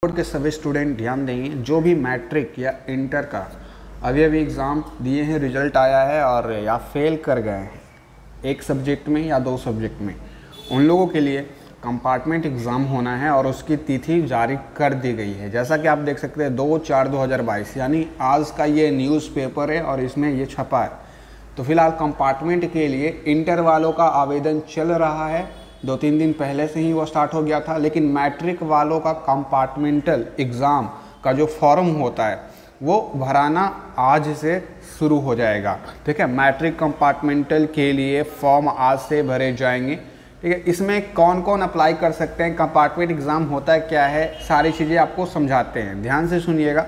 Board के सभी student ध्यान देंगे, जो भी मैट्रिक या इंटर का अभी एग्ज़ाम दिए हैं, रिजल्ट आया है और या फेल कर गए हैं एक सब्जेक्ट में या दो सब्जेक्ट में, उन लोगों के लिए कंपार्टमेंट एग्ज़ाम होना है और उसकी तिथि जारी कर दी गई है। जैसा कि आप देख सकते हैं 2/4/2022 यानी आज का ये न्यूज़पेपर है और इसमें ये छपा है। तो फिलहाल कंपार्टमेंट के लिए इंटर वालों का आवेदन चल रहा है, 2-3 दिन पहले से ही वो स्टार्ट हो गया था। लेकिन मैट्रिक वालों का कंपार्टमेंटल एग्ज़ाम का जो फॉर्म होता है वो भराना आज से शुरू हो जाएगा। ठीक है, मैट्रिक कंपार्टमेंटल के लिए फॉर्म आज से भरे जाएंगे। ठीक है, इसमें कौन कौन अप्लाई कर सकते हैं, कंपार्टमेंट एग्ज़ाम होता है क्या है, सारी चीज़ें आपको समझाते हैं, ध्यान से सुनिएगा।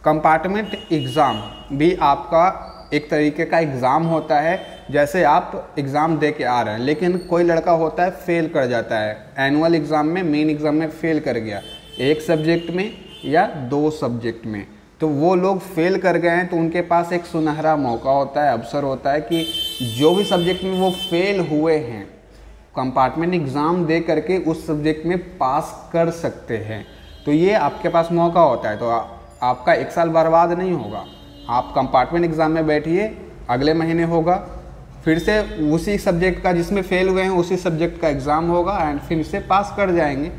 कंपार्टमेंट एग्ज़ाम भी आपका एक तरीके का एग्ज़ाम होता है, जैसे आप एग्ज़ाम दे के आ रहे हैं, लेकिन कोई लड़का होता है फेल कर जाता है एनुअल एग्ज़ाम में, मेन एग्ज़ाम में फेल कर गया एक सब्जेक्ट में या दो सब्जेक्ट में, तो वो लोग फेल कर गए हैं तो उनके पास एक सुनहरा मौका होता है, अवसर होता है कि जो भी सब्जेक्ट में वो फेल हुए हैं कंपार्टमेंट एग्ज़ाम दे करके उस सब्जेक्ट में पास कर सकते हैं। तो ये आपके पास मौका होता है, तो आपका एक साल बर्बाद नहीं होगा। आप कंपार्टमेंट एग्ज़ाम में बैठिए, अगले महीने होगा, फिर से उसी सब्जेक्ट का जिसमें फेल हुए हैं उसी सब्जेक्ट का एग्ज़ाम होगा एंड फिर से पास कर जाएंगे।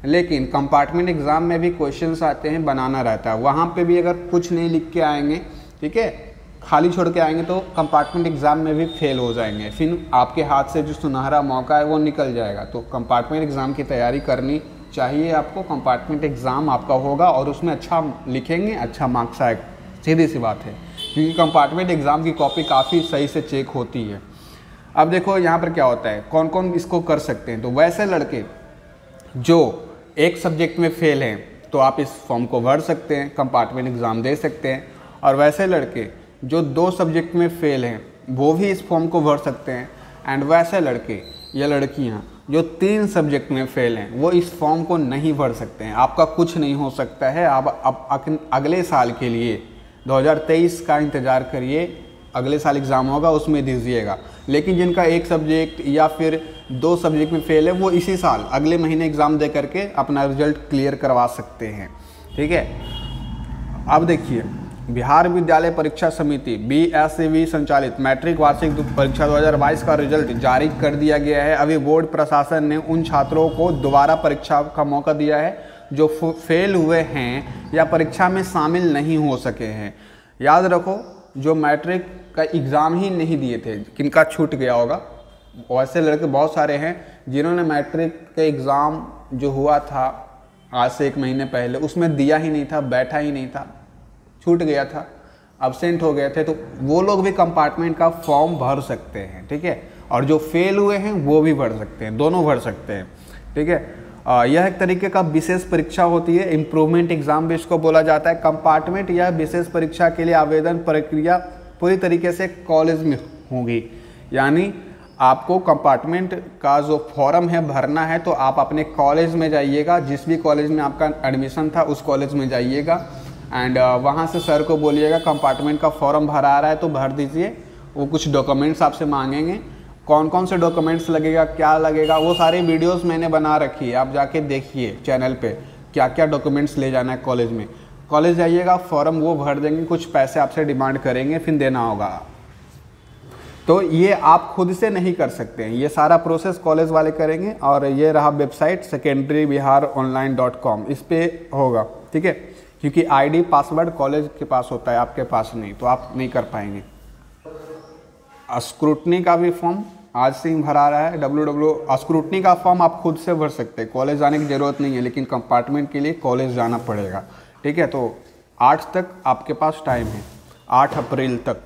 लेकिन कंपार्टमेंट एग्ज़ाम में भी क्वेश्चंस आते हैं, बनाना रहता है, वहाँ पे भी अगर कुछ नहीं लिख के आएंगे, ठीक है, खाली छोड़ के आएंगे तो कंपार्टमेंट एग्ज़ाम में भी फेल हो जाएंगे, फिर आपके हाथ से जो सुनहरा मौका है वो निकल जाएगा। तो कंपार्टमेंट एग्ज़ाम की तैयारी करनी चाहिए आपको। कंपार्टमेंट एग्ज़ाम आपका होगा और उसमें अच्छा लिखेंगे, अच्छा मार्क्स आएगा, सीधी सी बात है, क्योंकि कंपार्टमेंट एग्ज़ाम की कॉपी काफ़ी सही से चेक होती है। अब देखो यहाँ पर क्या होता है, कौन कौन इसको कर सकते हैं। तो वैसे लड़के जो एक सब्जेक्ट में फेल हैं तो आप इस फॉर्म को भर सकते हैं, कंपार्टमेंट एग्ज़ाम दे सकते हैं। और वैसे लड़के जो दो सब्जेक्ट में फेल हैं वो भी इस फॉर्म को भर सकते हैं। एंड वैसे लड़के या लड़कियां जो 3 सब्जेक्ट में फेल हैं वो इस फॉर्म को नहीं भर सकते हैं। आपका कुछ नहीं हो सकता है, आप अगले साल के लिए 2023 का इंतज़ार करिए, अगले साल एग्ज़ाम होगा उसमें दीजिएगा। लेकिन जिनका एक सब्जेक्ट या फिर 2 सब्जेक्ट में फेल है वो इसी साल अगले महीने एग्ज़ाम दे करके अपना रिजल्ट क्लियर करवा सकते हैं। ठीक है, अब देखिए, बिहार विद्यालय परीक्षा समिति BSEB संचालित मैट्रिक वार्षिक परीक्षा 2022 का रिजल्ट जारी कर दिया गया है। अभी बोर्ड प्रशासन ने उन छात्रों को दोबारा परीक्षा का मौका दिया है जो फेल हुए हैं या परीक्षा में शामिल नहीं हो सके हैं। याद रखो, जो मैट्रिक का एग्ज़ाम ही नहीं दिए थे, किनका छूट गया होगा, वैसे लड़के बहुत सारे हैं जिन्होंने मैट्रिक का एग्ज़ाम जो हुआ था आज से 1 महीने पहले उसमें दिया ही नहीं था, बैठा ही नहीं था, छूट गया था, अब्सेंट हो गए थे, तो वो लोग भी कंपार्टमेंट का फॉर्म भर सकते हैं। ठीक है, और जो फेल हुए हैं वो भी भर सकते हैं, दोनों भर सकते हैं। ठीक है, यह एक तरीके का विशेष परीक्षा होती है, इम्प्रूवमेंट एग्ज़ाम भी इसको बोला जाता है। कंपार्टमेंट या विशेष परीक्षा के लिए आवेदन प्रक्रिया पूरी तरीके से कॉलेज में होगी, यानी आपको कंपार्टमेंट का जो फॉर्म है भरना है तो आप अपने कॉलेज में जाइएगा, जिस भी कॉलेज में आपका एडमिशन था उस कॉलेज में जाइएगा एंड वहाँ से सर को बोलिएगा कंपार्टमेंट का फॉर्म भरा रहा है तो भर दीजिए। वो कुछ डॉक्यूमेंट्स आपसे मांगेंगे, कौन कौन से डॉक्यूमेंट्स लगेगा, क्या लगेगा, वो सारी वीडियोस मैंने बना रखी है, आप जाके देखिए चैनल पे क्या क्या डॉक्यूमेंट्स ले जाना है कॉलेज में। कॉलेज जाइएगा, फॉर्म वो भर देंगे, कुछ पैसे आपसे डिमांड करेंगे, फिर देना होगा। तो ये आप खुद से नहीं कर सकते हैं, ये सारा प्रोसेस कॉलेज वाले करेंगे। और ये रहा वेबसाइट secondarybiharonline.com, इस पर होगा। ठीक है, क्योंकि ID पासवर्ड कॉलेज के पास होता है, आपके पास नहीं, तो आप नहीं कर पाएंगे। स्क्रूटनी का भी फॉर्म आज से ही भरा रहा है। स्क्रूटनी का फॉर्म आप खुद से भर सकते हैं, कॉलेज जाने की ज़रूरत नहीं है, लेकिन कंपार्टमेंट के लिए कॉलेज जाना पड़ेगा। ठीक है, तो 8 तक आपके पास टाइम है, 8 अप्रैल तक।